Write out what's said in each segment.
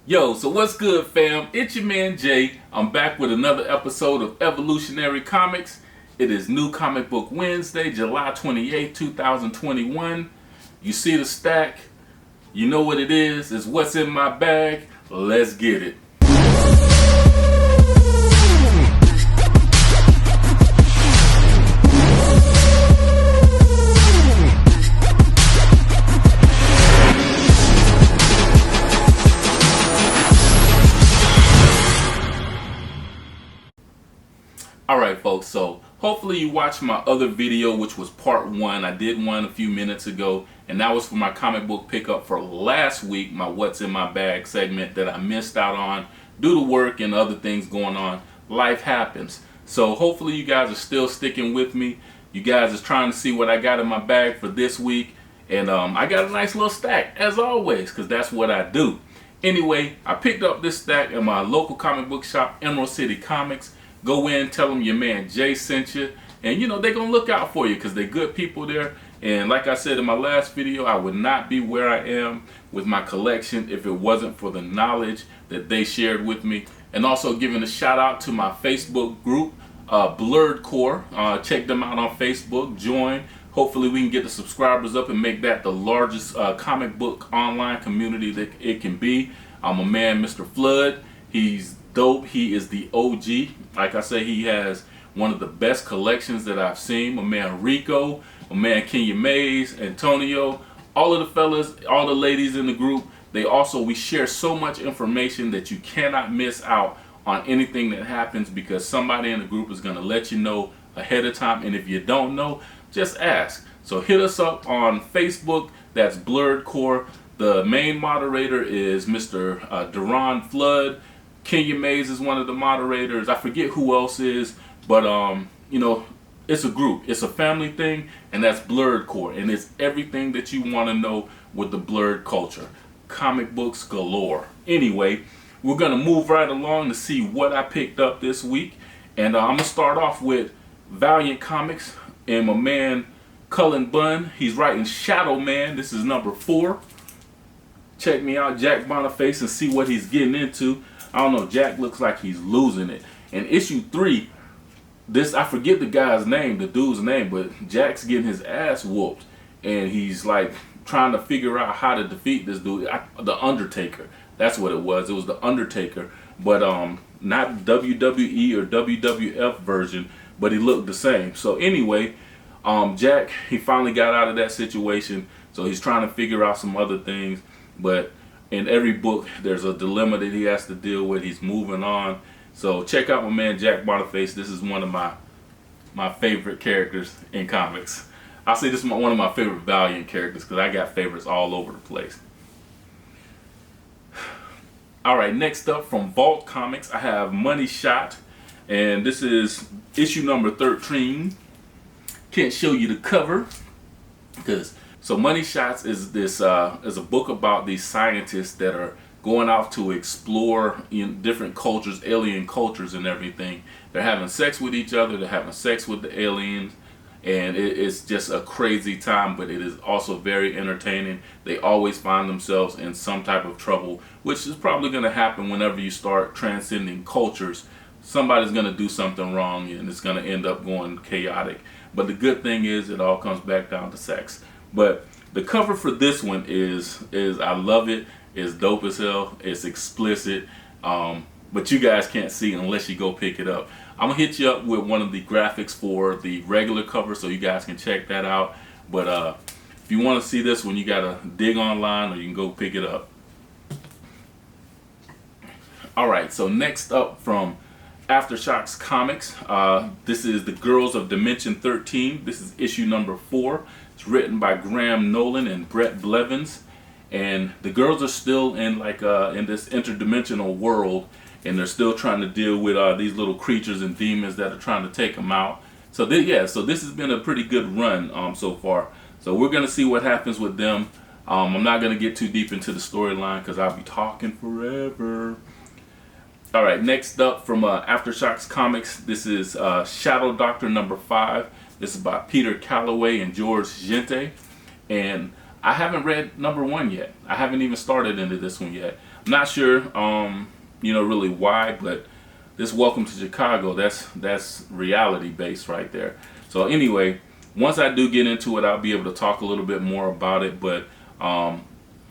Yo, so what's good, fam? It's your man Jay. I'm back with another episode of Evolutionary Comics. It is New Comic Book Wednesday, July 28, 2021. You see the stack, you know what it is. It's what's in my bag. Let's get it. Alright folks, so hopefully you watched my other video, which was part 1. I did one a few minutes ago, and that was for my comic book pickup for last week, my What's in My Bag segment that I missed out on due to work and other things going on. Life happens. So hopefully you guys are still sticking with me. You guys are trying to see what I got in my bag for this week, and I got a nice little stack, as always, because that's what I do. Anyway, I picked up this stack in my local comic book shop, Emerald City Comics. Go in, tell them your man Jay sent you, and you know they're gonna look out for you because they're good people there. And like I said in my last video, I would not be where I am with my collection if it wasn't for the knowledge that they shared with me. And also giving a shout out to my Facebook group, Blurred Core. Check them out on Facebook, join. Hopefully we can get the subscribers up and make that the largest comic book online community that it can be. I'm a man, Mr. Flood. He's dope. He is the OG. Like I say, he has one of the best collections that I've seen. My man Rico, my man Kenya Mays, Antonio, all of the fellas, all the ladies in the group. We share so much information that you cannot miss out on anything that happens, because somebody in the group is going to let you know ahead of time. And if you don't know, just ask. So hit us up on Facebook. That's Blurred Core. The main moderator is Mr. Duran Flood. Kenya Mays is one of the moderators. I forget who else is, but you know, it's a group. It's a family thing, and that's Blurred Core, and it's everything that you want to know with the blurred culture. Comic books galore. Anyway, we're gonna move right along to see what I picked up this week, and I'm gonna start off with Valiant Comics and my man Cullen Bunn. He's writing Shadow Man. This is number 4. Check me out, Jack Boniface, and see what he's getting into. I don't know, Jack looks like he's losing it. In issue 3, I forget the guy's name, the dude's name, but Jack's getting his ass whooped, and he's like trying to figure out how to defeat this dude, the Undertaker. That's what it was. It was the Undertaker, but not WWE or WWF version, but he looked the same. So anyway, Jack, he finally got out of that situation, so he's trying to figure out some other things, but in every book, there's a dilemma that he has to deal with. He's moving on. So check out my man Jack Boniface. This is one of my favorite characters in comics. I'll say this is one of my favorite Valiant characters because I got favorites all over the place. Alright, next up from Vault Comics, I have Money Shot. And this is issue number 13. Can't show you the cover because... So Money Shots is this is a book about these scientists that are going off to explore in different cultures, alien cultures and everything. They're having sex with each other, they're having sex with the aliens, and it's just a crazy time, but it is also very entertaining. They always find themselves in some type of trouble, which is probably going to happen whenever you start transcending cultures. Somebody's going to do something wrong and it's going to end up going chaotic. But the good thing is it all comes back down to sex. But the cover for this one is I love it. It's dope as hell. It's explicit, but you guys can't see unless you go pick it up. I'm gonna hit you up with one of the graphics for the regular cover so you guys can check that out. But if you want to see this one, you gotta dig online or you can go pick it up. All right. So next up from Aftershocks Comics, this is The Girls of Dimension 13. This is issue number 4. It's written by Graham Nolan and Brett Blevins, and the girls are still in in this interdimensional world, and they're still trying to deal with these little creatures and demons that are trying to take them out. So this has been a pretty good run so far. So we're gonna see what happens with them. I'm not gonna get too deep into the storyline because I'll be talking forever. All right, next up from Aftershocks Comics, this is Shadow Doctor number 5. This is by Peter Calloway and George Gente, and I haven't read number 1 yet. I haven't even started into this one yet. I'm not sure, really why, but this Welcome to Chicago, that's reality based right there. So anyway, once I do get into it, I'll be able to talk a little bit more about it. But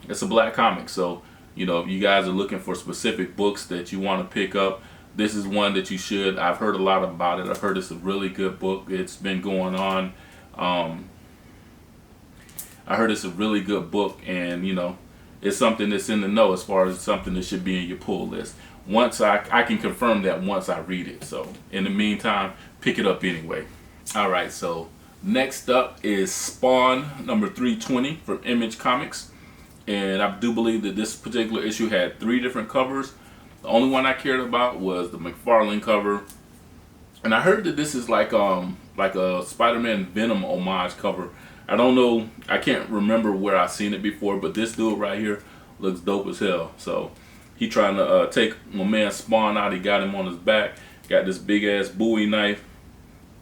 it's a black comic, so if you guys are looking for specific books that you want to pick up, this is one that you should. I've heard a lot about it. I've heard it's a really good book. It's been going on. I heard it's a really good book, and it's something that's in the know as far as something that should be in your pull list. Once I can confirm that once I read it. So in the meantime, pick it up anyway. All right, so next up is Spawn number 320 from Image Comics, and I do believe that this particular issue had 3 different covers. The only one I cared about was the McFarlane cover, and I heard that this is like a Spider-Man Venom homage cover. I don't know, I can't remember where I've seen it before, but this dude right here looks dope as hell. So he trying to take my man Spawn out. He got him on his back, got this big ass Bowie knife.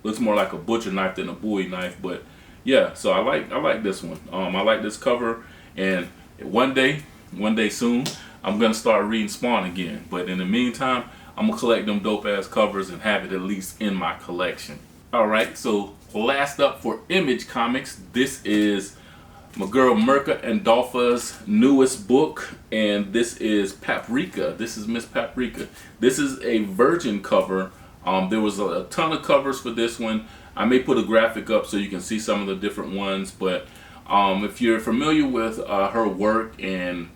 Looks more like a butcher knife than a Bowie knife, but yeah. So I like this one. I like this cover, and one day soon, I'm gonna start reading Spawn again. But in the meantime, I'm gonna collect them dope ass covers and have it at least in my collection. All right, so last up for Image Comics, this is my girl Mirka Andolfa's newest book, and this is Paprika. This is Miss Paprika. This is a Virgin cover. There was a ton of covers for this one. I may put a graphic up so you can see some of the different ones, but if you're familiar with her work, and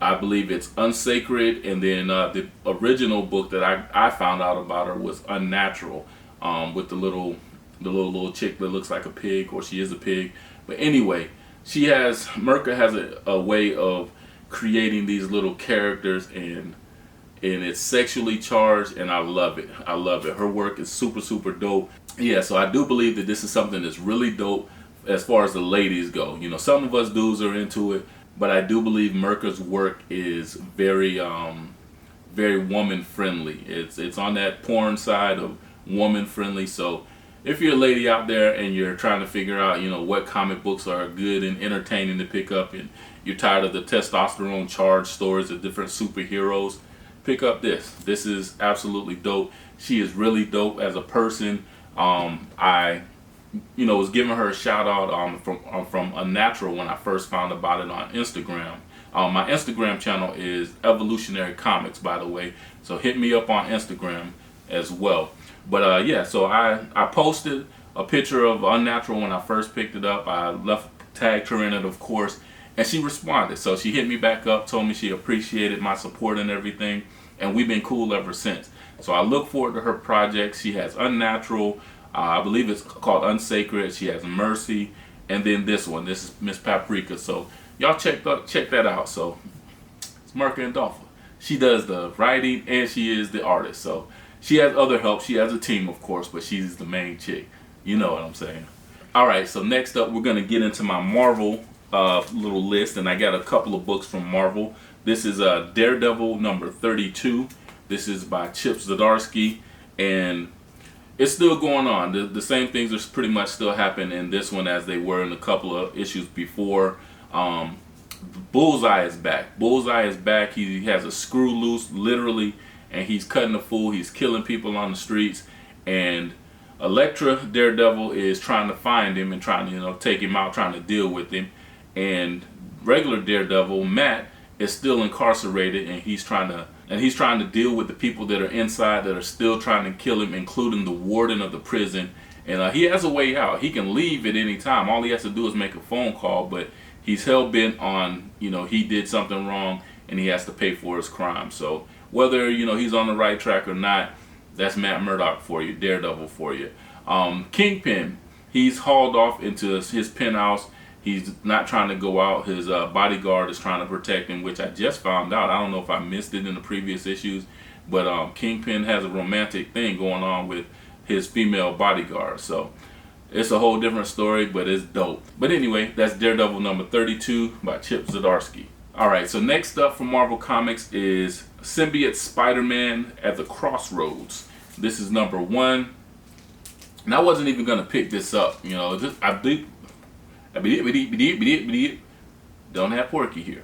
I believe it's Unsacred, and then the original book that I found out about her was Unnatural, with the little chick that looks like a pig, or she is a pig. But anyway, Mirka has a way of creating these little characters, and it's sexually charged, and I love it. I love it. Her work is super, super dope. Yeah, so I do believe that this is something that's really dope as far as the ladies go. Some of us dudes are into it, but I do believe Mirka's work is very, very woman friendly. It's on that porn side of woman friendly. So if you're a lady out there and you're trying to figure out, what comic books are good and entertaining to pick up, and you're tired of the testosterone charged stories of different superheroes, pick up this. This is absolutely dope. She is really dope as a person. I was giving her a shout out from Unnatural when I first found about it on Instagram. My Instagram channel is Evolutionary Comics, by the way, so hit me up on Instagram as well. But yeah, so I posted a picture of Unnatural when I first picked it up. I tagged her in it, of course, and she responded. So she hit me back up, told me she appreciated my support and everything, and we've been cool ever since. So I look forward to her projects. She has Unnatural, I believe it's called Unsacred. She has Mercy, and then this one. This is Miss Paprika. So y'all check that out. So it's Mirka Andolfa. She does the writing and she is the artist. So she has other help. She has a team, of course, but she's the main chick. You know what I'm saying. All right, so next up, we're going to get into my Marvel little list, and I got a couple of books from Marvel. This is Daredevil number 32. This is by Chip Zdarsky, and it's still going on. The same things are pretty much still happening in this one as they were in a couple of issues before. Bullseye is back. Bullseye is back. He has a screw loose, literally, and he's cutting a fool. He's killing people on the streets, and Elektra Daredevil is trying to find him and trying to take him out, trying to deal with him. And regular Daredevil Matt is still incarcerated, and he's trying to deal with the people that are inside that are still trying to kill him, including the warden of the prison. And he has a way out. He can leave at any time. All he has to do is make a phone call, but he's hell-bent on, he did something wrong and he has to pay for his crime. So whether, he's on the right track or not, that's Matt Murdock for you, Daredevil for you. Kingpin, he's hauled off into his penthouse. He's not trying to go out. His bodyguard is trying to protect him, which I just found out. I don't know if I missed it in the previous issues, but Kingpin has a romantic thing going on with his female bodyguard. So it's a whole different story, but it's dope. But anyway, that's Daredevil number 32 by Chip Zdarsky. Alright, so next up from Marvel Comics is Symbiote Spider-Man at the Crossroads. This is number 1. And I wasn't even going to pick this up. Don't have Porky here.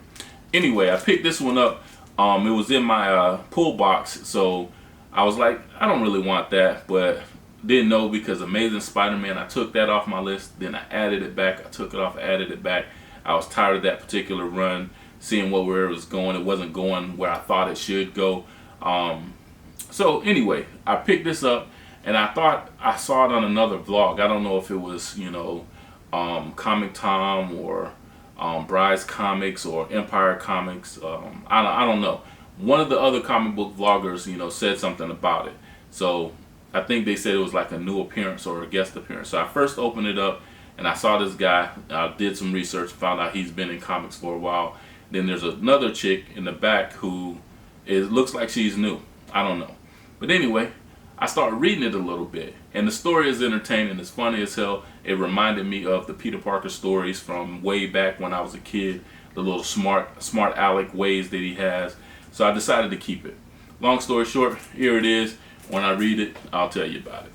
Anyway, I picked this one up. It was in my pull box, so I was like, I don't really want that, but didn't know because Amazing Spider-Man, I took that off my list, then I added it back. I took it off, added it back. I was tired of that particular run, seeing where it was going. It wasn't going where I thought it should go. So anyway, I picked this up, and I thought I saw it on another vlog. I don't know if it was, you know, Comic Tom or Bry's Comics or Empire Comics. I don't know. One of the other comic book vloggers, you know, said something about it. So I think they said it was like a new appearance or a guest appearance. So I first opened it up and I saw this guy. I did some research, found out he's been in comics for a while. Then there's another chick in the back who looks like she's new. I don't know. But anyway, I started reading it a little bit, and the story is entertaining. It's funny as hell. It reminded me of the Peter Parker stories from way back when I was a kid, the little smart aleck ways that he has. So I decided to keep it. Long story short, here it is. When I read it, I'll tell you about it.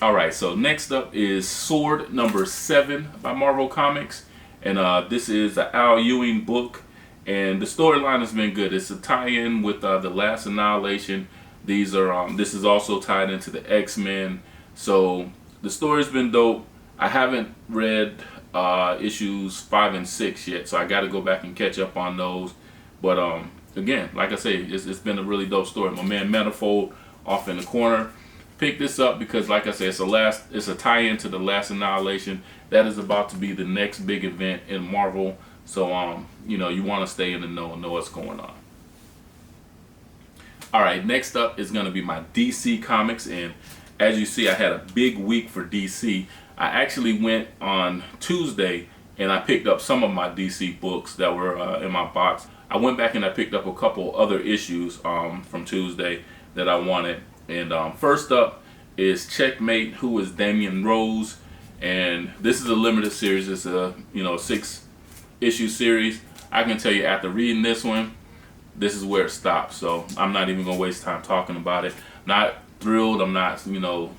Alright, so next up is Sword number 7 by Marvel Comics. And this is the Al Ewing book. And the storyline has been good. It's a tie-in with The Last Annihilation. These are this is also tied into the X-Men. So the story's been dope. I haven't read issues 5 and 6 yet, so I got to go back and catch up on those. But again, like I say, it's been a really dope story. My man Manifold off in the corner picked this up because, like I said, it's a tie-in to The Last Annihilation. That is about to be the next big event in Marvel. So you know, you want to stay in the know and know what's going on. Alright, next up is going to be my DC Comics, and as you see, I had a big week for DC. I actually went on Tuesday and I picked up some of my DC books that were in my box. I went back and I picked up a couple other issues from Tuesday that I wanted. And first up is Checkmate, Who is Damian Rose? And this is a limited series. It's a 6-issue series. I can tell you after reading this one, this is where it stops. So I'm not even gonna waste time talking about it. Not thrilled. I'm not, you know,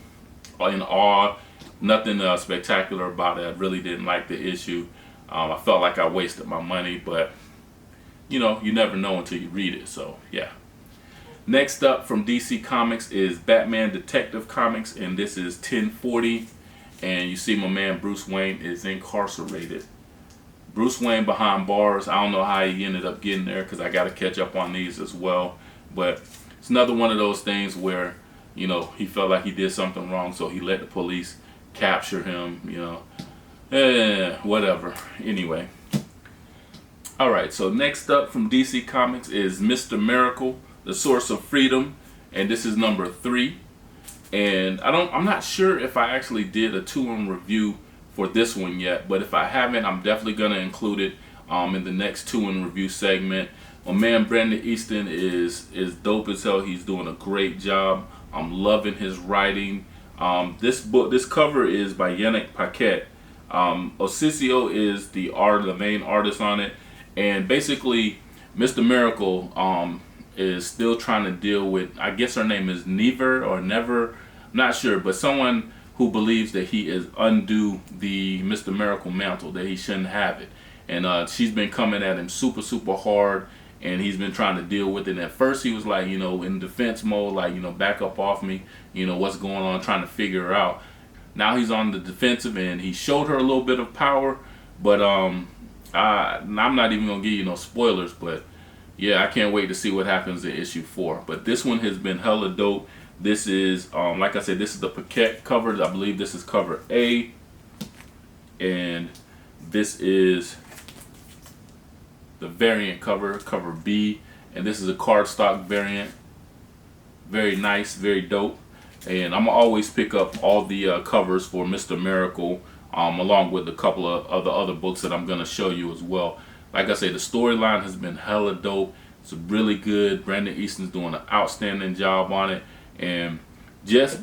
in awe. Nothing spectacular about it. I really didn't like the issue. I felt like I wasted my money, but you know, you never know until you read it. So yeah. Next up from DC Comics is Batman Detective Comics, and this is 1040. And you see my man Bruce Wayne is incarcerated. Bruce Wayne behind bars. I don't know how he ended up getting there because I got to catch up on these as well. But it's another one of those things where, you know, he felt like he did something wrong, so he let the police capture him, you know. Whatever. Anyway. Alright, so next up from DC Comics is Mr. Miracle, The Source of Freedom. And this is number 3. And I'm not sure if I actually did a 2-in review for this one yet, but if I haven't, I'm definitely going to include it in the next 2-in review segment. My man Brandon Easton is dope as hell. He's doing a great job. I'm loving his writing. This cover is by Yannick Paquette. Osicio is the main artist on it, and basically Mr. Miracle is still trying to deal with, I guess her name is Never or Never, I'm not sure, but someone who believes that he is undue the Mr. Miracle mantle, that he shouldn't have it. And she's been coming at him super hard, and he's been trying to deal with it. And at first he was like, you know, in defense mode, like, you know, back up off me, you know, what's going on, trying to figure her out. Now he's on the defensive, and he showed her a little bit of power, but I'm not even gonna give you no spoilers, but yeah, I can't wait to see what happens in issue 4. But this one has been hella dope. This is, like I said, this is the Paquette cover. I believe this is cover A. And this is the variant cover, cover B. And this is a cardstock variant. Very nice, very dope. And I'm going to always pick up all the covers for Mr. Miracle, along with a couple of the other books that I'm going to show you as well. Like I say, the storyline has been hella dope. It's really good. Brandon Easton's doing an outstanding job on it. And just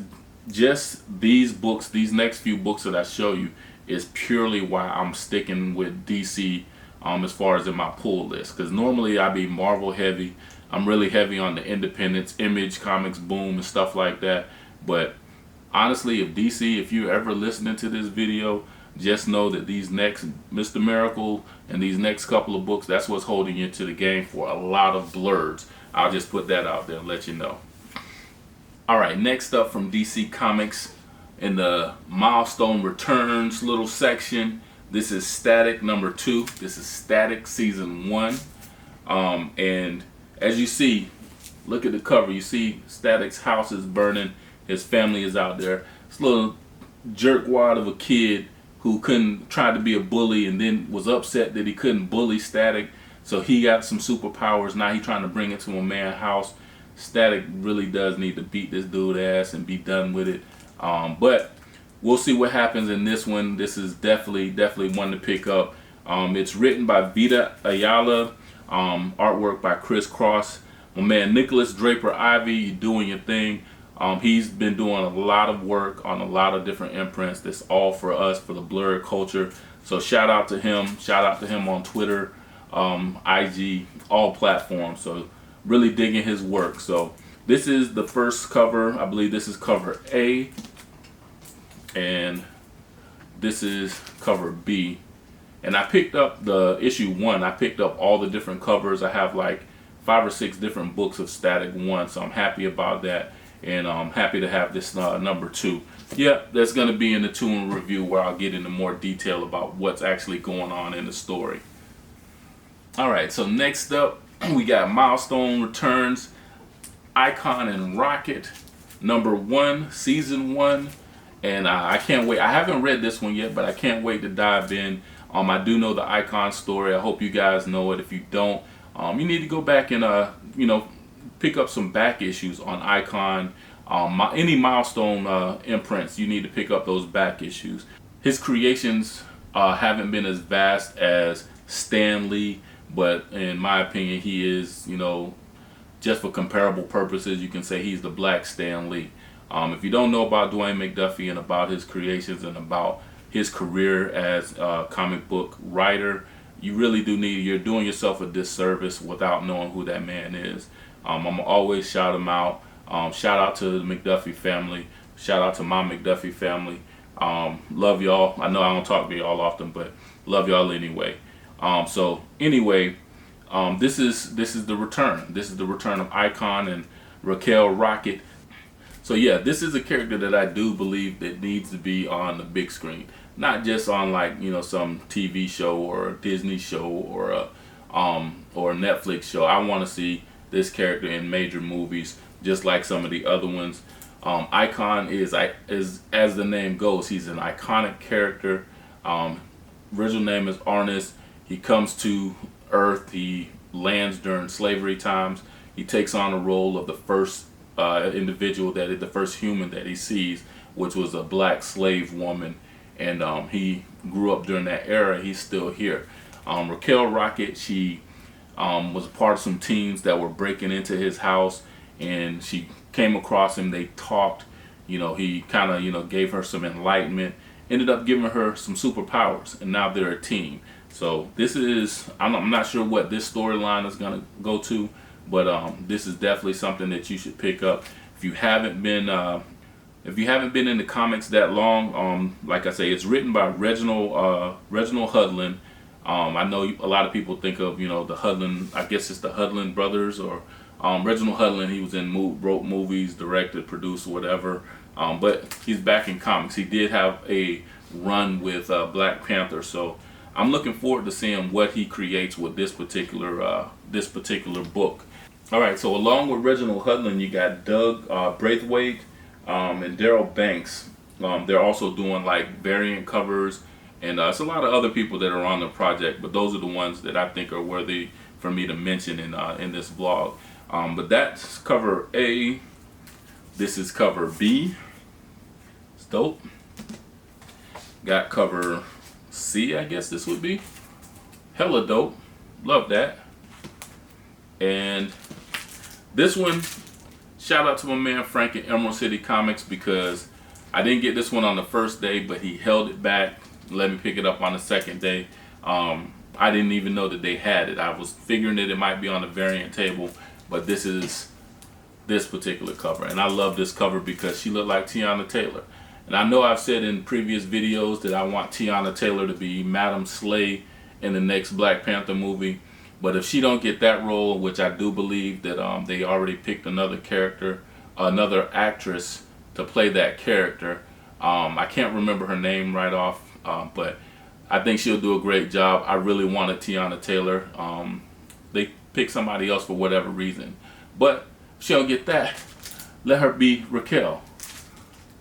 these books, these next few books that I show you, is purely why I'm sticking with DC as far as in my pull list. Because normally I be Marvel heavy. I'm really heavy on the independents, Image, Comics, Boom, and stuff like that. But honestly, if you're ever listening to this video, just know that these next Mr. Miracle and these next couple of books, that's what's holding you to the game for a lot of blurs. I'll just put that out there and let you know. Alright, next up from DC Comics in the Milestone Returns little section, this is Static number 2. This is Static season 1. And as you see, look at the cover. You see Static's house is burning. His family is out there. This little jerkwad of a kid who tried to be a bully and then was upset that he couldn't bully Static. So he got some superpowers. Now he's trying to bring it to a man's house. Static really does need to beat this dude's ass and be done with it. But we'll see what happens in this one. This is definitely one to pick up. It's written by Vita Ayala, artwork by Chris Cross. My man Nicholas Draper Ivy, you're doing your thing. He's been doing a lot of work on a lot of different imprints. That's all for us, for the blurred culture. So shout out to him. Shout out to him on Twitter, IG, all platforms. So really digging his work. So this is the first cover. I believe this is cover A. And this is cover B. And I picked up the issue 1. I picked up all the different covers. I have like 5 or 6 different books of Static 1. So I'm happy about that. And I'm happy to have this number 2. Yeah, that's going to be in the 2 review where I'll get into more detail about what's actually going on in the story. Alright, so next up, we got Milestone Returns, Icon and Rocket, number 1, season 1. And I can't wait. I haven't read this one yet, but I can't wait to dive in. I do know the Icon story. I hope you guys know it. If you don't, you need to go back and pick up some back issues on Icon. Any Milestone imprints, you need to pick up those back issues. His creations haven't been as vast as Stan Lee, but in my opinion, he is, just for comparable purposes, you can say he's the Black Stan Lee. If you don't know about Dwayne McDuffie and about his creations and about his career as a comic book writer, you really do you're doing yourself a disservice without knowing who that man is. I'm going to always shout him out. Shout out to the McDuffie family. Shout out to my McDuffie family. Love y'all. I know I don't talk to y'all often, but love y'all anyway. So anyway, this is the return. This is the return of Icon and Raquel Rocket. So yeah, this is a character that I do believe that needs to be on the big screen, not just on like some TV show or a Disney show or a Netflix show. I want to see this character in major movies, just like some of the other ones. Icon is as the name goes, he's an iconic character. Original name is Arnis. He comes to Earth. He lands during slavery times. He takes on the role of the first individual, the first human that he sees, which was a black slave woman, and he grew up during that era. He's still here. Raquel Rocket, she was a part of some teens that were breaking into his house, and she came across him. They talked. He kind of gave her some enlightenment, ended up giving her some superpowers, and now they're a team. So this is, I'm not sure what this storyline is going to go to, but this is definitely something that you should pick up. If you haven't been in the comics that long, like I say, it's written by Reginald Hudlin. I know a lot of people think of the Hudlin. I guess it's the Hudlin brothers, or Reginald Hudlin. He was wrote movies, directed, produced, whatever. But he's back in comics. He did have a run with Black Panther, so I'm looking forward to seeing what he creates with this particular book. All right, so along with Reginald Hudlin, you got Doug Braithwaite and Daryl Banks. They're also doing like variant covers, and it's a lot of other people that are on the project, but those are the ones that I think are worthy for me to mention in this vlog. But that's cover A. This is cover B. It's dope. Got cover C, I guess this would be. Hella dope. Love that. And this one, shout out to my man Frank at Emerald City Comics, because I didn't get this one on the first day, but he held it back, let me pick it up on the second day. I didn't even know that they had it. I was figuring that it might be on the variant table, but this is this particular cover. And I love this cover because she looked like Tiana Taylor. And I know I've said in previous videos that I want Teyana Taylor to be Madam Slay in the next Black Panther movie. But if she don't get that role, which I do believe that they already picked another character, another actress to play that character. I can't remember her name right off, but I think she'll do a great job. I really wanted Teyana Taylor. They picked somebody else for whatever reason. But if she don't get that, let her be Raquel.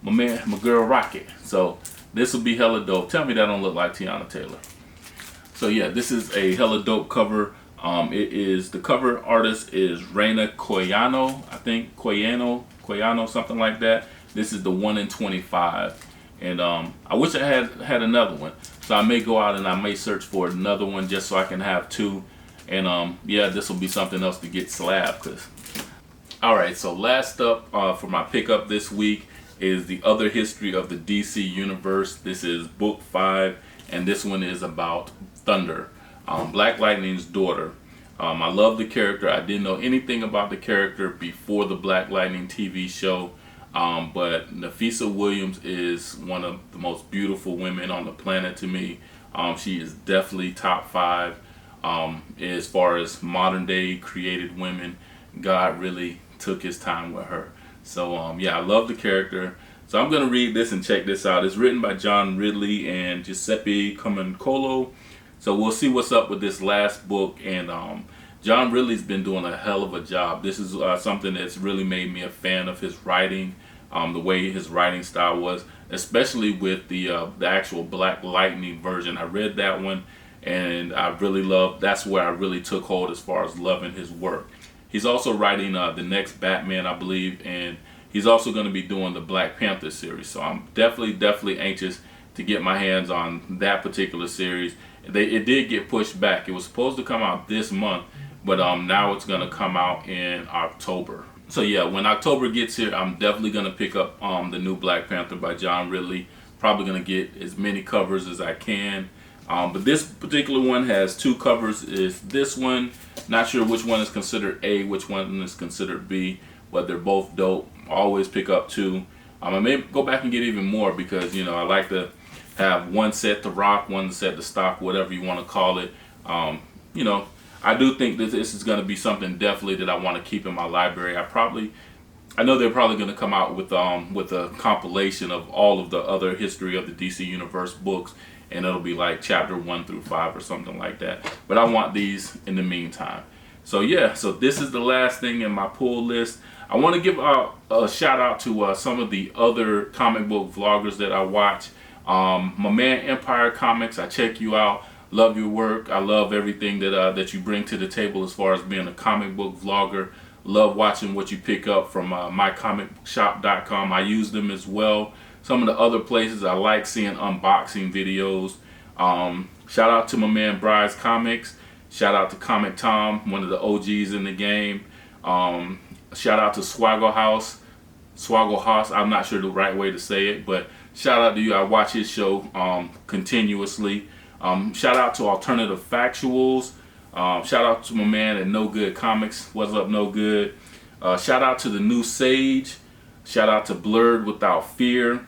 My girl Rocket. So this will be hella dope. Tell me that don't look like Teyana Taylor. So yeah, this is a hella dope cover. The cover artist is Reina Coyano, I think Coyano, something like that. This is the 1 in 25, and I wish I had another one. So I may go out and I may search for another one just so I can have two. And yeah, this will be something else to get slabbed. All right, so last up for my pickup this week is The Other History of the DC Universe. This is book 5, and this one is about Thunder, Black Lightning's daughter. I love the character. I didn't know anything about the character before the Black Lightning TV show, but Nafisa Williams is one of the most beautiful women on the planet to me. She is definitely top 5 as far as modern day created women. God really took his time with her. So yeah, I love the character. So I'm gonna read this and check this out. It's written by John Ridley and Giuseppe Comencolo. So we'll see what's up with this last book. And John Ridley's been doing a hell of a job. This is something that's really made me a fan of his writing, the way his writing style was, especially with the actual Black Lightning version. I read that one and I really loved. That's where I really took hold as far as loving his work. He's also writing the next Batman, I believe, and he's also going to be doing the Black Panther series. So I'm definitely anxious to get my hands on that particular series. It did get pushed back. It was supposed to come out this month, but now it's going to come out in October. So yeah, when October gets here, I'm definitely going to pick up the new Black Panther by John Ridley. Probably going to get as many covers as I can. But this particular one has 2 covers. Is this one? Not sure which one is considered A, which one is considered B, but they're both dope. Always pick up 2. I may go back and get even more because, you know, I like to have one set to rock, one set to stock, whatever you want to call it. You know, I do think that this is going to be something definitely that I want to keep in my library. I know they're probably going to come out with a compilation of all of the other history of the DC Universe books, and it'll be like chapter 1 through 5 or something like that. But I want these in the meantime. So yeah, so this is the last thing in my pull list. I want to give a shout out to some of the other comic book vloggers that I watch. My man Empire Comics, I check you out. Love your work. I love everything that you bring to the table as far as being a comic book vlogger. Love watching what you pick up from mycomicshop.com. I use them as well. Some of the other places I like seeing unboxing videos. Shout out to my man Bryce Comics. Shout out to Comic Tom, one of the OGs in the game. Shout out to Swaggle House. I'm not sure the right way to say it, but shout out to you. I watch his show continuously. Shout out to Alternative Factuals. Shout out to my man at No Good Comics. What's up, No Good? Shout out to the New Sage. Shout out to Blurred Without Fear.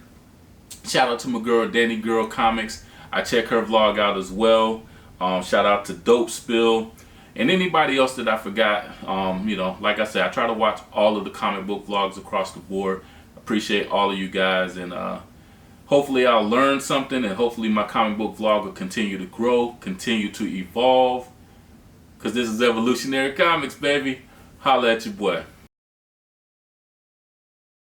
Shout out to my girl Danny Girl Comics. I check her vlog out as well. Shout out to Dope Spill. And anybody else that I forgot. You know, like I said, I try to watch all of the comic book vlogs across the board. Appreciate all of you guys, and hopefully I'll learn something, and hopefully my comic book vlog will continue to grow, continue to evolve. Because this is Evolutionary Comics, baby. Holla at your boy.